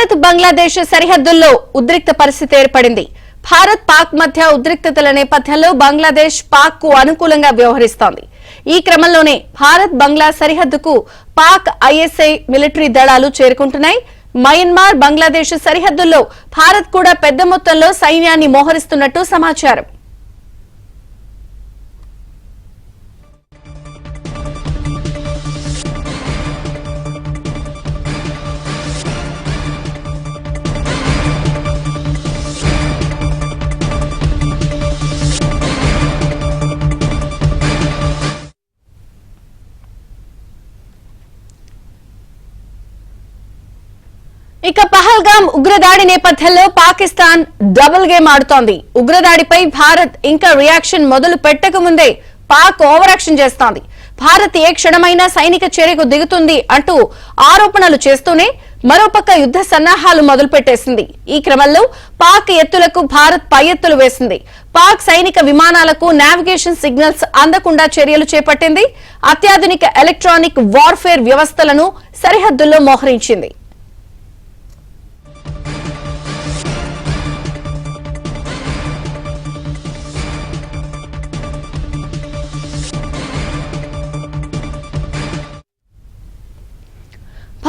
భారత్ బంగ్లాదేశ్ సరిహద్దుల్లో ఉద్రిక్త పరిస్థితి ఏర్పడింది. భారత్ పాక్ మధ్య ఉద్రిక్తతల నేపథ్యంలో బంగ్లాదేశ్ పాక్ కు అనుకూలంగా వ్యవహరిస్తోంది. ఈ క్రమంలోనే భారత్ బంగ్లా సరిహద్దుకు పాక్ ఐఎస్ఐ మిలిటరీ దళాలు చేరుకుంటున్నాయి. మయన్మార్ బంగ్లాదేశ్ సరిహద్దుల్లో భారత్ కూడా పెద్ద మొత్తంలో సైన్యాన్ని మోహరిస్తున్నట్టు సమాచారం. ఇక పహల్గామ్ ఉగ్రదాడి నేపథ్యంలో పాకిస్తాన్ డబుల్ గేమ్ ఆడుతోంది. ఉగ్రదాడిపై భారత్ ఇంకా రియాక్షన్ మొదలు పెట్టకముందే పాక్ ఓవర్ యాక్షన్ చేస్తోంది. భారత్ ఏ క్షణమైనా సైనిక చర్యకు దిగుతుంది అంటూ ఆరోపణలు చేస్తూనే మరోపక్క యుద్ధ సన్నాహాలు మొదలుపెట్టేసింది. ఈ క్రమంలో పాక్ ఎత్తులకు భారత్ పై ఎత్తులు వేసింది. పాక్ సైనిక విమానాలకు నావిగేషన్ సిగ్నల్స్ అందకుండా చర్యలు చేపట్టింది. అత్యాధునిక ఎలక్ట్రానిక్ వార్ఫేర్ వ్యవస్థలను సరిహద్దుల్లో మోహరించింది.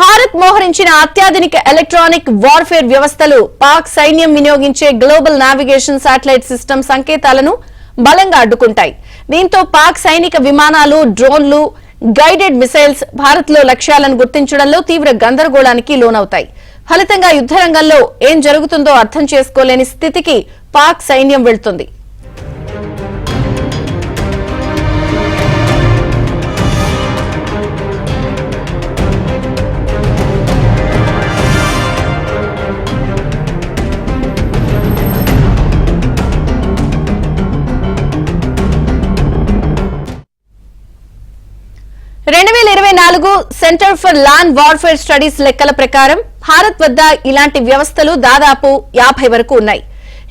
భారత్ మోహరించిన అత్యాధునిక ఎలక్ట్రానిక్ వార్ఫేర్ వ్యవస్థలు పాక్ సైన్యం వినియోగించే గ్లోబల్ నావిగేషన్ శాటిలైట్ సిస్టమ్ సంకేతాలను బలంగా అడ్డుకుంటాయి. దీంతో పాక్ సైనిక విమానాలు, డ్రోన్లు, గైడెడ్ మిసైల్స్ భారత్ లో లక్ష్యాలను గుర్తించడంలో తీవ్ర గందరగోళానికి లోనవుతాయి. ఫలితంగా యుద్ధ రంగంలో ఏం జరుగుతుందో అర్థం చేసుకోలేని స్థితికి పాక్ సైన్యం వెళ్తుంది. Centre for land warfare studies లెక్కల ప్రకారం భారత్ వద్ద ఇలాంటి వ్యవస్థలు దాదాపు 50 వరకు ఉన్నాయి.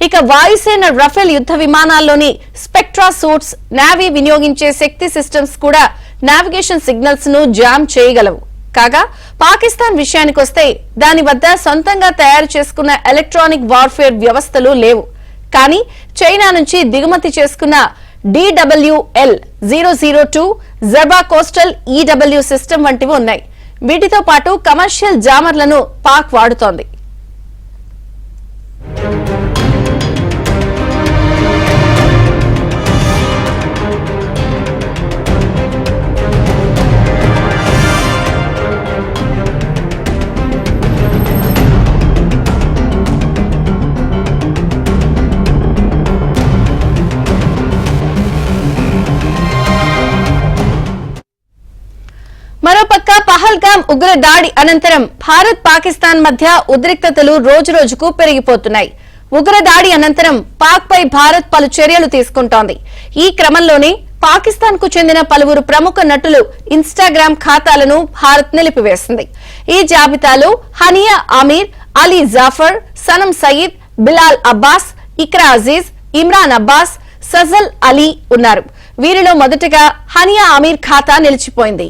ఇక వాయుసేన రఫేల్ యుద్ధ విమానాల్లోని స్పెక్ట్రా సూట్స్, నావీ వినియోగించే శక్తి సిస్టమ్స్ కూడా నావిగేషన్ సిగ్నల్స్ ను జామ్ చేయగలవు. కాగా పాకిస్తాన్ విషయానికొస్తే దాని వద్ద సొంతంగా తయారు చేసుకున్న ఎలక్ట్రానిక్ వార్ఫేర్ వ్యవస్థలు లేవు. కానీ చైనా నుంచి దిగుమతి చేసుకున్న DWL-002 జర్బా కోస్టల్ EW సిస్టమ్ వంటివి ఉన్నాయి. వీటితో పాటు కమర్షియల్ జామర్లను పాక్ వాడుతోంది. మరోపక్క పహల్గామ్ ఉగ్ర దాడి అనంతరం భారత్ పాకిస్తాన్ మధ్య ఉద్రిక్తతలు రోజురోజుకు పెరిగిపోతున్నాయి. ఉగ్ర దాడి అనంతరం పాక్ పై భారత్ పలు చర్యలు తీసుకుంటోంది. ఈ క్రమంలోనే పాకిస్తాన్ కు చెందిన పలువురు ప్రముఖ నటులు ఇన్స్టాగ్రామ్ ఖాతాలను భారత్ నిలిపివేసింది. ఈ జాబితాలో హనియా ఆమీర్, అలీ జాఫర్, సనం సయీద్, బిలాల్ అబ్బాస్, ఇక్రా అజీజ్, ఇమ్రాన్ అబ్బాస్, సజల్ అలీ ఉన్నారు. వీరిలో మొదటగా హనియా ఆమీర్ ఖాతా నిలిచిపోయింది.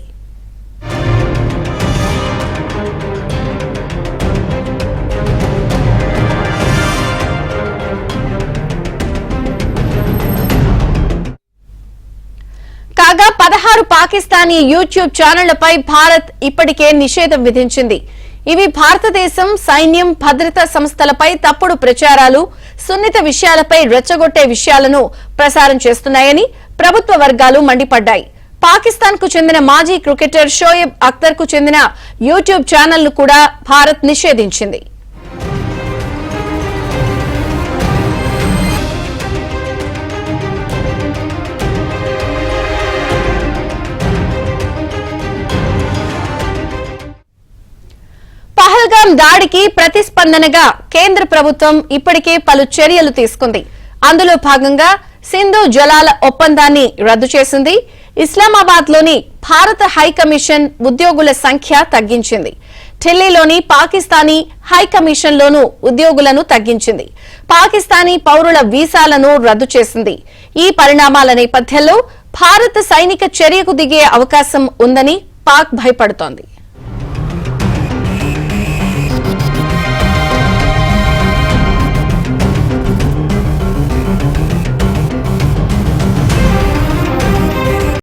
కాగా 16 పాకిస్తానీ యూట్యూబ్ ఛానళ్లపై భారత్ ఇప్పటికే నిషేధం విధించింది. ఇవి భారతదేశం, సైన్యం, భద్రతా సంస్థలపై తప్పుడు ప్రచారాలు, సున్నిత విషయాలపై రెచ్చగొట్టే విషయాలను ప్రసారం చేస్తున్నాయని ప్రభుత్వ వర్గాలు మండిపడ్డాయి. పాకిస్తాన్ కు చెందిన మాజీ క్రికెటర్ షోయబ్ అఖ్తర్ కు చెందిన యూట్యూబ్ ఛానల్ ను కూడా భారత్ నిషేధించింది. పహల్గామ్ దాడికి ప్రతిస్పందనగా కేంద్ర ప్రభుత్వం ఇప్పటికే పలు చర్యలు తీసుకుంది. అందులో భాగంగా సింధు జలాల ఒప్పందాన్ని రద్దు చేసింది. ఇస్లామాబాద్ లోని భారత హైకమిషన్ ఉద్యోగుల సంఖ్య తగ్గించింది. ఢిల్లీలోని పాకిస్తానీ హైకమిషన్ లోనూ ఉద్యోగులను తగ్గించింది. పాకిస్తానీ పౌరుల వీసాలను రద్దు చేసింది. ఈ పరిణామాల నేపథ్యంలో భారత సైనిక చర్యకు దిగే అవకాశం ఉందని పాక్ భయపడుతోంది.